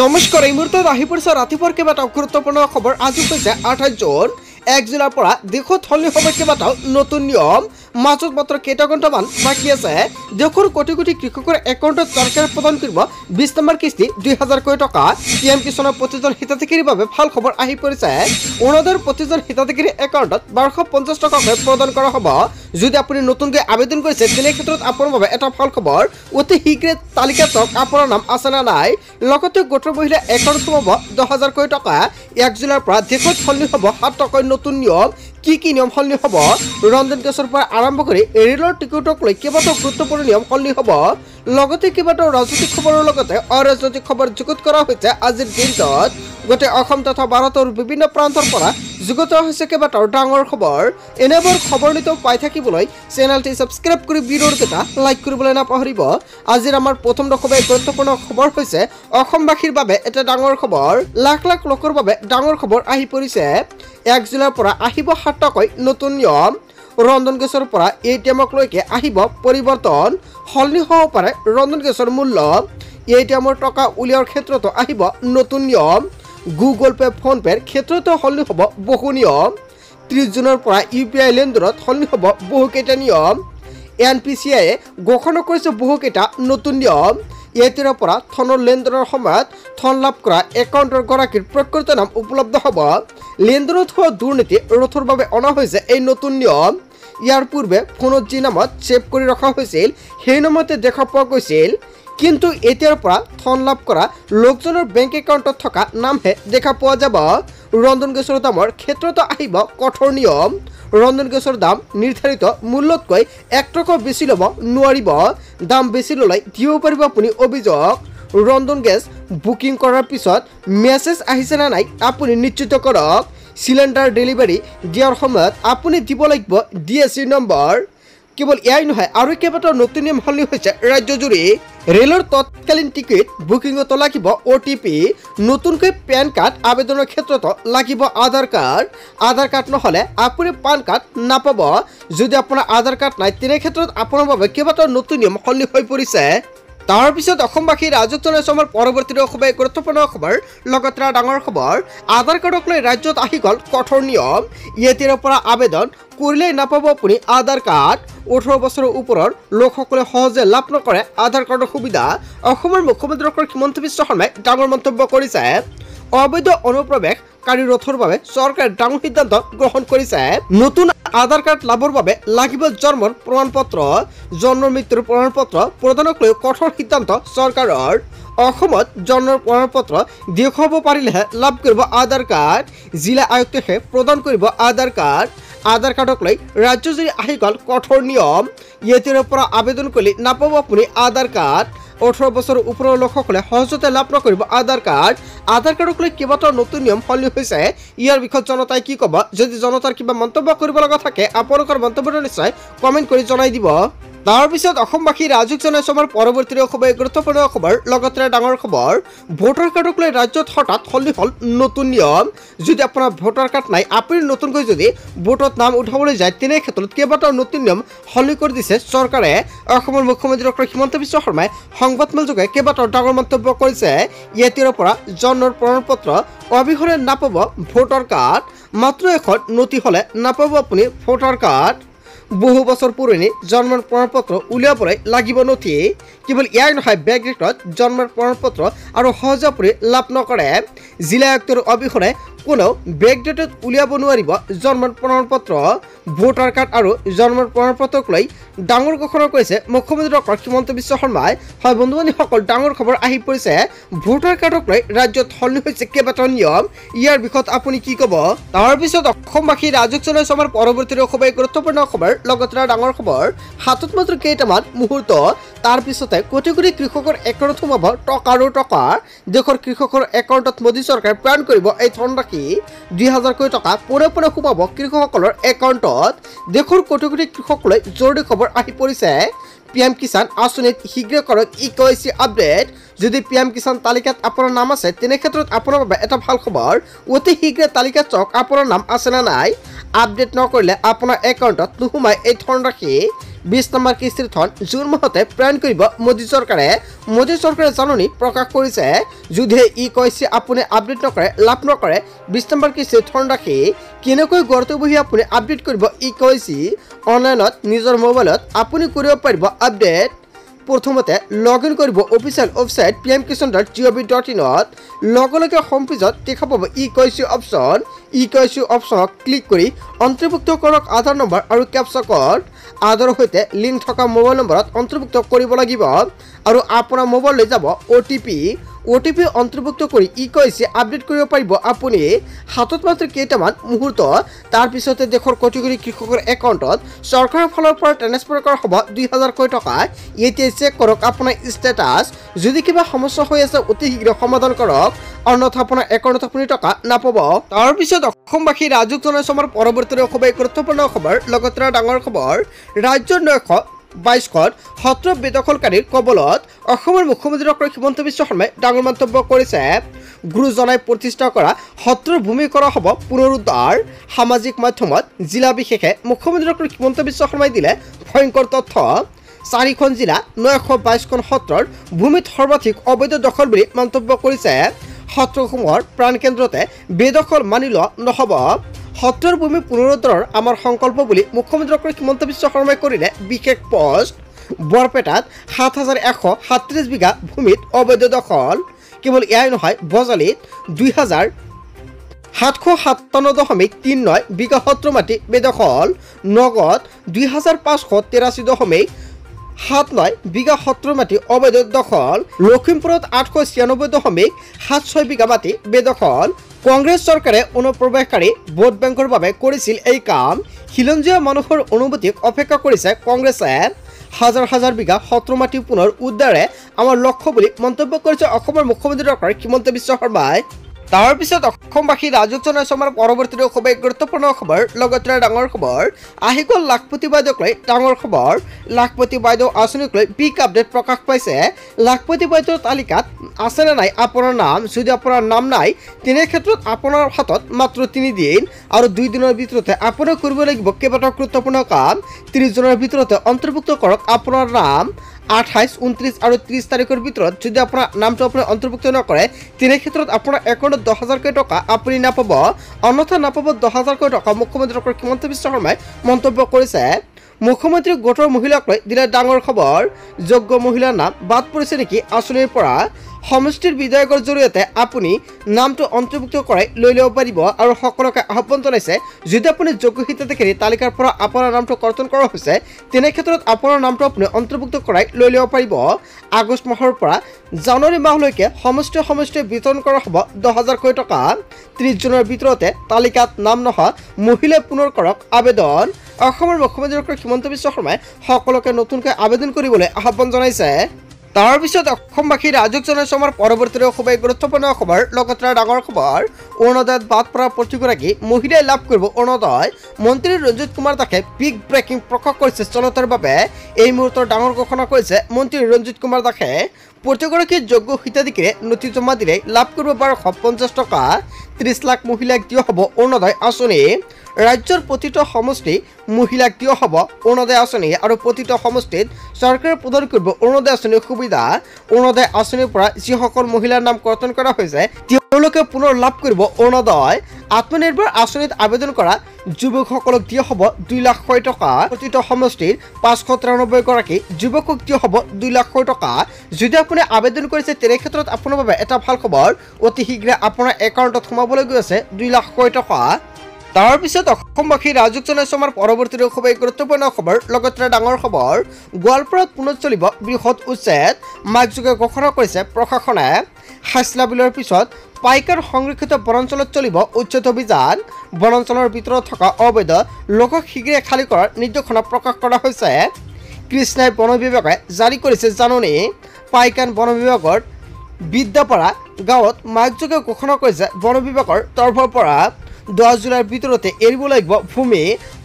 নমস্কাৰ এই মুহূৰ্তত আহি পৰিছে ৰাতিপুৱাৰ কেইবাটাও গুৰুত্বপূৰ্ণ খবৰ। আজি হৈছে 28 জুন। এক জিলাৰ পৰা দেশত সলনি হ'ব কেইবাটাও নতুন নিয়ম। মাজত মাত্ৰ কেইটা ঘণ্টামান বাকী আছে। দেশৰ কোটি কোটি কৃষকৰ একাউণ্টত চৰকাৰে প্ৰদান কৰিব 20 নম্বৰ কিস্তি 2000 কোটি টকা। পিএম কিষাণৰ প্ৰতিজন হিতাধিকাৰীৰ বাবে ভাল খবৰ আহি পৰিছে। অৰুণোদয়ৰ প্ৰতিজন হিতাধিকাৰীৰ একাউণ্টত 1250 টকাকৈ প্ৰদান কৰা হ'ব। যদি আপুনি নতুনকৈ আবেদন কৰিছে তেনে ক্ষেত্ৰত আপোনাৰ বাবে এটা ভাল খবৰ। অতি শীঘ্ৰে তালিকা চাওক আপোনাৰ নাম আছে নে নাই। লগতে গোটৰ মহিলা একাউণ্ট হ'ব 10000 কোটি টকা। এক জিলাৰ পৰা দেশত সলনি হ'ব 7 টকাৰ নতুন নিয়ম। কি নিয়ম সলনি হ'ব? ৰন্ধন গেছৰ পৰা আৰম্ভ কৰি ৰেলৰ টিকটক লৈ কেইবাটাও গুৰুত্বপূৰ্ণ নিয়ম সলনি হ'ব। লগতে কেইবাটাও ৰাজনৈতিক খবৰৰ লগতে অৰাজনৈতিক খবৰ যুগুত কৰা হৈছে আজিৰ দিনটোত। গোটেই অসম তথা ভাৰতৰ বিভিন্ন প্ৰান্তৰ পৰা যুগুত হৈছে কেইবাটাও ডাঙৰ খবৰ। এনেবোৰ খবৰ নিতৌ পাই থাকিবলৈ চেনেলটি ছাবস্ক্ৰাইব কৰি ভিডিঅ'কেইটা লাইক কৰিবলৈ নাপাহৰিব। আজিৰ আমাৰ প্ৰথম খুবেই গুৰুত্বপূৰ্ণ খবৰ হৈছে অসমবাসীৰ বাবে এটা ডাঙৰ খবৰ। লাখ লাখ লোকৰ বাবে ডাঙৰ খবৰ আহি পৰিছে। এক জিলাৰ পৰা আহিব 7 টকাকৈ নতুন নিয়ম। ৰন্ধন গেছৰ পৰা এটিএমক লৈকে আহিব পৰিৱৰ্তন। সলনি হ'ব পাৰে ৰন্ধন গেছৰ মূল্য। এটিএমৰ টকা উলিওৱাৰ ক্ষেত্ৰতো আহিব নতুন নিয়ম। গুগল পে' ফোন পে'ৰ ক্ষেত্ৰতো সলনি হ'ব বহু নিয়ম। 30 জুনৰ পৰা UPI লেনদেনত সলনি হ'ব বহুকেইটা নিয়ম। NPCIয়ে ঘোষণা কৰিছে বহুকেইটা নতুন নিয়ম। এতিয়াৰ পৰা ধনৰ লেনদেনৰ সময়ত ধন লাভ কৰা একাউণ্টৰ গৰাকীৰ প্ৰকৃত নাম উপলব্ধ হ'ব। লেনদেনত হোৱা দুৰ্নীতি ৰোধৰ বাবে অনা হৈছে এই নতুন নিয়ম। ইয়াৰ পূৰ্বে ফোনত যি নামত ছেভ কৰি ৰখা হৈছিল সেই নামতে দেখা পোৱা গৈছিল। কিন্তু এতিয়াৰ পৰা ধন লাভ কৰা লোকজনৰ বেংক একাউণ্টত থকা নামহে দেখা পোৱা যাব। ৰন্ধন গেছৰ দামৰ ক্ষেত্ৰতো আহিব কঠোৰ নিয়ম। ৰন্ধন গেছৰ দাম নিৰ্ধাৰিত মূল্যতকৈ 1 টকা বেছি ল'ব নোৱাৰিব। দাম বেছি ল'লে দিব পাৰিব আপুনি অভিযোগ। ৰন্ধন গেছ বুকিং কৰাৰ পিছত মেছেজ আহিছে নে নাই আপুনি নিশ্চিত কৰক। চিলিণ্ডাৰ ডেলিভাৰী দিয়াৰ সময়ত আপুনি দিব লাগিব DSC নম্বৰ। কেৱল এয়াই নহয় আৰু কেইবাটাও নতুন নিয়ম সলনি হৈছে ৰাজ্যজুৰি। ৰেলৰ তৎকালীন টিকট বুকিঙতো লাগিব OTP। নতুনকৈ পেন কাৰ্ড আবেদনৰ ক্ষেত্ৰতো লাগিব আধাৰ কাৰ্ড। আধাৰ কাৰ্ড নহ'লে আপুনি পান কাৰ্ড নাপাব। যদি আপোনাৰ আধাৰ কাৰ্ড নাই তেনে ক্ষেত্ৰত আপোনাৰ বাবে কেইবাটাও নতুন নিয়ম সলনি হৈ পৰিছে। তাৰ পিছত অসমবাসী ৰাজ্যক জনাইছে আমাৰ পৰৱৰ্তী খুবেই গুৰুত্বপূৰ্ণ খবৰ। লগতে ডাঙৰ খবৰ আধাৰ কাৰ্ডক লৈ ৰাজ্যত আহি গ'ল কঠোৰ নিয়ম। এতিয়াৰ পৰা আবেদন কৰিলেই নাপাব আপুনি আধাৰ কাৰ্ড। 18 বছৰৰ ওপৰৰ লোকসকলে সহজে লাভ নকৰে আধাৰ কাৰ্ডৰ সুবিধা। অসমৰ মুখ্যমন্ত্ৰী ডক্টৰ হিমন্ত বিশ্ব শৰ্মাই ডাঙৰ মন্তব্য কৰিছে। অবৈধ অনুপ্ৰৱেশকাৰী ৰোধৰ বাবে চৰকাৰে ডাঙৰ সিদ্ধান্ত গ্ৰহণ কৰিছে। নতুন আধাৰ কাৰ্ড লাভৰ বাবে লাগিব জন্মৰ প্ৰমাণপত্ৰ। জন্ম মৃত্যুৰ প্ৰমাণপত্ৰ প্ৰদানক লৈ কঠোৰ সিদ্ধান্ত চৰকাৰৰ। অসমত জন্মৰ প্ৰমাণপত্ৰ দেখুৱাব পাৰিলেহে লাভ কৰিব আধাৰ কাৰ্ড। জিলা আয়ুক্তহে প্ৰদান কৰিব আধাৰ কাৰ্ড। আধাৰ কাৰ্ডক লৈ ৰাজ্যজুৰি আহি গ'ল কঠোৰ নিয়ম। এতিয়াৰ পৰা আবেদন কৰিলে নাপাব আপুনি আধাৰ কাৰ্ড। 18 বছৰৰ ওপৰৰ লোকসকলে সহজতে লাভ নকৰিব আধাৰ কাৰ্ড। আধাৰ কাৰ্ডক লৈ কেইবাটাও নতুন নিয়ম সলনি হৈছে। ইয়াৰ বিষয়ত জনতাই কি ক'ব? যদি জনতাৰ কিবা মন্তব্য কৰিব লগা থাকে আপোনালোকৰ মন্তব্যটো নিশ্চয় কমেণ্ট কৰি জনাই দিব। তাৰপিছত অসমবাসী ৰাজ্যক জনাইছে আমাৰ পৰৱৰ্তী খুবেই গুৰুত্বপূৰ্ণ খবৰ। লগতে ডাঙৰ খবৰ ভোটাৰ কাৰ্ডক লৈ ৰাজ্যত হঠাৎ সলনি হ'ল নতুন নিয়ম। যদি আপোনাৰ ভোটাৰ কাৰ্ড নাই আপুনি নতুনকৈ যদি ভোটত নাম উঠাবলৈ যায় তেনে ক্ষেত্ৰত কেইবাটাও নতুন নিয়ম সলনি কৰি দিছে চৰকাৰে। অসমৰ মুখ্যমন্ত্ৰী ডক্টৰ হিমন্ত বিশ্ব শৰ্মাই সংবাদমেলযোগে কেইবাটাও ডাঙৰ মন্তব্য কৰিছে। এতিয়াৰ পৰা জন্মৰ প্ৰমাণপত্ৰ অবিহনে নাপাব ভোটাৰ কাৰ্ড। মাত্ৰ এখন নথি হ'লে নাপাব আপুনি ভোটাৰ কাৰ্ড। বহু বছৰ পুৰণি জন্মৰ প্ৰমাণপত্ৰ উলিয়াবলৈ লাগিব নথি। কেৱল ইয়াই নহয় বেকগ্ৰেডত জন্মৰ প্ৰমাণপত্ৰ আৰু সহজে আপুনি লাভ নকৰে। জিলা আয়ুক্তৰ অবিহনে কোনো বেকগ্ৰেডত উলিয়াব নোৱাৰিব জন্মৰ প্ৰমাণপত্ৰ। ভোটাৰ কাৰ্ড আৰু জন্মৰ প্ৰমাণপত্ৰক লৈ ডাঙৰ ঘোষণা কৰিছে মুখ্যমন্ত্ৰী ডক্টৰ হিমন্ত বিশ্ব শৰ্মাই। হয় বন্ধু বান্ধৱীসকল, ডাঙৰ খবৰ আহি পৰিছে। ভোটাৰ কাৰ্ডক লৈ ৰাজ্যত সলনি হৈছে কেইবাটাও নিয়ম। ইয়াৰ বিষয়ত আপুনি কি ক'ব? তাৰপিছত অসমবাসী ৰাজ্যক জনাইছে আমাৰ পৰৱৰ্তী খুবেই গুৰুত্বপূৰ্ণ খবৰ। লগতে ডাঙৰ খবৰ হাতত মাত্ৰ কেইটামান মুহূৰ্ত তাৰ পিছতে কোটি কোটি কৃষকৰ একাউণ্টত সোমাব টকাৰো টকা। দেশৰ কৃষকৰ একাউণ্টত মোদী চৰকাৰে প্ৰেৰণ কৰিব এই ধনৰাশি 2000 কোটি টকা পোনে সোমাব কৃষকসকলৰ একাউণ্টত। দেশৰ কোটি কোটি কৃষকলৈ জৰুৰী খবৰ আহি পৰিছে। PM কিষাণ আঁচনিত শীঘ্ৰে কৰক KYC আপডেট। যদি PM কিষাণ তালিকাত আপোনাৰ নাম আছে তেনে ক্ষেত্ৰত আপোনাৰ বাবে এটা ভাল খবৰ। অতি শীঘ্ৰে তালিকাত চাওক আপোনাৰ নাম আছে নে নাই। আপডেট নকৰিলে আপোনাৰ একাউণ্টত নোসোমায় এই ধনৰাশি। 20 নম্বৰ কিস্তিৰ ধন জুন মাহতে প্ৰেৰণ কৰিব মোদী চৰকাৰে জাননী প্ৰকাশ কৰিছে। যদিহে ই কৈছে আপুনি আপডেট নকৰে লাভ নকৰে 20 নম্বৰ কিস্তিৰ ধনৰাশি কেনেকৈ ঘৰতে বহি আপুনি আপডেট কৰিব ই কৈছে। অনলাইনত নিজৰ মোবাইলত আপুনি কৰিব পাৰিব আপডেট। প্ৰথমতে লগ ইন কৰিব অফিচিয়েল ৱেবছাইট pmkisan.gov.in লগে হোম পেজত দেখা পাব ই কৈছে অপশ্যনক ক্লিক কৰি অন্তৰ্ভুক্ত কৰক আধাৰ নম্বৰ আৰু কেপচা কোড। আধাৰৰ সৈতে লিংক থকা মোবাইল নম্বৰত অন্তৰ্ভুক্ত কৰিব লাগিব আৰু আপোনাৰ মোবাইললৈ যাব OTP অন্তৰ্ভুক্ত কৰি ই কৈছে আপডেট কৰিব পাৰিব আপুনি। হাতত মাত্ৰ কেইটামান মুহূৰ্ত তাৰ পিছতে দেশৰ কোটি কোটি কৃষকৰ একাউণ্টত চৰকাৰৰ ফালৰ পৰা ট্ৰান্সফাৰ কৰা হ'ব 2000 টকা। এতিয়া চেক কৰক আপোনাৰ ষ্টেটাছ। যদি কিবা সমস্যা হৈ আছে অতি শীঘ্ৰে সমাধান কৰক, অন্যথা আপোনাৰ একাউণ্টত আপুনি টকা নাপাব। তাৰপিছত অসমবাসী ৰাজুক জনাইছো আমাৰ পৰৱৰ্তী খুবেই গুৰুত্বপূৰ্ণ খবৰ। লগতে ডাঙৰ খবৰ, ৰাজ্যৰ 922খন সত্ৰ বেদখলকাৰীৰ কবলত অসমৰ মুখ্যমন্ত্ৰী ডক্টৰ হিমন্ত বিশ্ব শৰ্মাই ডাঙৰ মন্তব্য কৰিছে। গুৰুজনাই প্ৰতিষ্ঠা কৰা সত্ৰৰ ভূমি কৰা হ'ব পুনৰুদ্ধাৰ। সামাজিক মাধ্যমত জিলা বিশেষে মুখ্যমন্ত্ৰী ডক্টৰ হিমন্ত বিশ্ব শৰ্মাই দিলে ভয়ংকৰ তথ্য। 4খন জিলা 922খন সত্ৰৰ ভূমিত সৰ্বাধিক অবৈধ দখল বুলি মন্তব্য কৰিছে। সত্ৰসমূহৰ প্ৰাণকেন্দ্ৰতে বেদখল মানি লোৱা নহ'ব। সত্ৰৰ ভূমি পুনৰুদ্ধাৰৰ আমাৰ সংকল্প বুলি মুখ্যমন্ত্ৰী ডক্টৰ হিমন্ত বিশ্ব শৰ্মাই কৰিলে বিশেষ পোষ্ট। বৰপেটাত 7137 বিঘা ভূমিত অবৈধ দখল। কেৱল এয়াই নহয়, বজালীত 2757.39 বিঘা সত্ৰ মাটি বেদখল। নগদ 2583.79 বিঘা সত্ৰ মাটি অবৈধ দখল। লখিমপুৰত 896.76 বিঘা মাটি বেদখল। কংগ্ৰেছ চৰকাৰে অনুপ্ৰৱেশকাৰী ভোট বেংকৰ বাবে কৰিছিল এই কাম। খিলঞ্জীয়া মানুহৰ অনুমতিক অপেক্ষা কৰিছে কংগ্ৰেছে। হাজাৰ হাজাৰ বিঘা সত্ৰ মাটি পুনৰ উদ্ধাৰে আমাৰ লক্ষ্য বুলি মন্তব্য কৰিছে অসমৰ মুখ্যমন্ত্ৰী ডক্টৰ হিমন্ত বিশ্ব শৰ্মাই। তাৰপিছত অসমবাসী ৰাজুক জনাইছো আমাৰ পৰৱৰ্তী খুবেই গুৰুত্বপূৰ্ণ খবৰ। লগতে ডাঙৰ খবৰ, আহি গ'ল লাখপতি বাইদেউক লৈ ডাঙৰ খবৰ। লাখপতি বাইদেউ আঁচনিক লৈ বিগ আপডেট প্ৰকাশ পাইছে। লাখপতি বাইদেউৰ তালিকাত আছেনে নাই আপোনাৰ নাম? যদি আপোনাৰ নাম নাই তেনে ক্ষেত্ৰত আপোনাৰ হাতত মাত্ৰ 3 দিন আৰু 2 দিনৰ ভিতৰতে আপুনি কৰিব লাগিব কেইবাটাও গুৰুত্বপূৰ্ণ কাম। 30 জনৰ ভিতৰতে অন্তৰ্ভুক্ত কৰক আপোনাৰ নাম। 28, 29 আৰু 30 তাৰিখৰ ভিতৰত যদি আপোনাৰ নামটো আপুনি অন্তৰ্ভুক্ত নকৰে তেনে ক্ষেত্ৰত আপোনাৰ একাউণ্টত 10,000 টকা আপুনি নাপাব, অন্যথা নাপাব 10,000 টকা। মুখ্যমন্ত্ৰী ডক্টৰ হিমন্ত বিশ্ব শৰ্মাই মন্তব্য কৰিছে। মুখ্যমন্ত্ৰী গোটৰ মহিলাক লৈ দিলে ডাঙৰ খবৰ। যোগ্য মহিলাৰ নাম বাদ পৰিছে নেকি আঁচনিৰ পৰা? সমষ্টিৰ বিধায়কৰ জৰিয়তে আপুনি নামটো অন্তৰ্ভুক্ত কৰাই লৈ ল'ব পাৰিব আৰু সকলোকে আহ্বান জনাইছে যদি আপুনি যোগ্য হিতাধিকাৰী তালিকাৰ পৰা আপোনাৰ নামটো কৰ্তন কৰা হৈছে তেনে ক্ষেত্ৰত আপোনাৰ নামটো আপুনি অন্তৰ্ভুক্ত কৰাই লৈ ল'ব পাৰিব। আগষ্ট মাহৰ পৰা জানুৱাৰী মাহলৈকে সমষ্টিয়ে বিতৰণ কৰা হ'ব 10,000 টকা। 30 জনৰ ভিতৰতে তালিকাত নাম নহা মহিলাই পুনৰ কৰক আবেদন। অসমৰ মুখ্যমন্ত্ৰী ডক্টৰ হিমন্ত বিশ্ব শৰ্মাই সকলোকে নতুনকৈ আবেদন কৰিবলৈ আহ্বান জনাইছে। তাৰপিছত অসমবাসী ৰাজুক জনাইছো আমাৰ পৰৱৰ্তী খুবেই গুৰুত্বপূৰ্ণ খবৰ। লগতে ডাঙৰ খবৰ, অৰুণোদয়ত বাদ পৰা প্ৰতিগৰাকী মহিলাই লাভ কৰিব অৰুণোদয়। মন্ত্ৰী ৰঞ্জিত কুমাৰ দাসে বিগ ব্ৰেকিং প্ৰকাশ কৰিছে চলতৰ বাবে। এই মুহূৰ্তৰ ডাঙৰ ঘোষণা কৰিছে মন্ত্ৰী ৰঞ্জিত কুমাৰ দাসে। প্ৰতিগৰাকী যোগ্য হিতাধিকাৰীয়ে নথি জমা দিলে লাভ কৰিব 1250 টকা। 30 লাখ মহিলাক দিয়া হ'ব অৰুণোদয় আঁচনি। ৰাজ্যৰ প্ৰতিটো সমষ্টি মহিলাক দিয়া হ'ব অৰুণোদয় আঁচনি আৰু প্ৰতিটো সমষ্টিত চৰকাৰে প্ৰদান কৰিব অৰুণোদয় আঁচনিৰ সুবিধা। অৰুণোদয় আঁচনিৰ পৰা যিসকল মহিলাৰ নাম কৰ্তন কৰা হৈছে তেওঁলোকে পুনৰ লাভ কৰিব অৰুণোদয়। আত্মনিৰ্ভৰ আঁচনিত আবেদন কৰা যুৱকসকলক দিয়া হ'ব 2 লাখ টকা। প্ৰতিটো সমষ্টিৰ 593 গৰাকী যুৱকক দিয়া হ'ব 2 লাখ টকা। যদি আপুনি আবেদন কৰিছে তেনে ক্ষেত্ৰত আপোনাৰ বাবে এটা ভাল খবৰ, অতি শীঘ্ৰে আপোনাৰ একাউণ্টত সোমাবলৈ গৈ আছে 2 লাখ টকা। তাৰপিছত অসমবাসী ৰাজুক জনাইছো আমাৰ পৰৱৰ্তী খুবেই গুৰুত্বপূৰ্ণ খবৰ। লগতে ডাঙৰ খবৰ, গোৱালপাৰাত পুনৰ চলিব বৃহৎ উচ্ছেদ, মাইকযোগে ঘোষণা কৰিছে প্ৰশাসনে। হাইছলা বিলৰ পিছত পাইকাৰ সংৰক্ষিত বনাঞ্চলত চলিব উচ্ছেদ অভিযান। বনাঞ্চলৰ ভিতৰত থকা অবৈধ লোকক শীঘ্ৰে খালী কৰাৰ নিৰ্দেশনা প্ৰকাশ কৰা হৈছে। কৃষ্ণাই বন বিভাগে জাৰি কৰিছে জাননী। পাইকান বন বিভাগৰ বিদ্যাপাৰা গাঁৱত মাইকযোগে ঘোষণা কৰিছে বন বিভাগৰ তৰফৰ পৰা 10 জুলাইৰ ভিতৰতে এৰিব লাগিব ভূমি,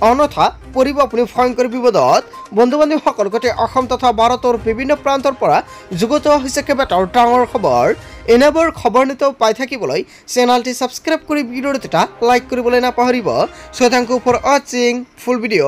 অন্যথা পৰিব আপুনি ভয়ংকৰ বিপদত। বন্ধু বান্ধৱীসকল, গোটেই অসম তথা ভাৰতৰ বিভিন্ন প্ৰান্তৰ পৰা যুগুত হৈছে কেইবাটাও ডাঙৰ খবৰ। এনেবোৰ খবৰ নিতৌ পাই থাকিবলৈ চেনেলটি ছাবস্ক্ৰাইব কৰি ভিডিঅ'টো এটা লাইক কৰিবলৈ নাপাহৰিব। So thank you for watching full video.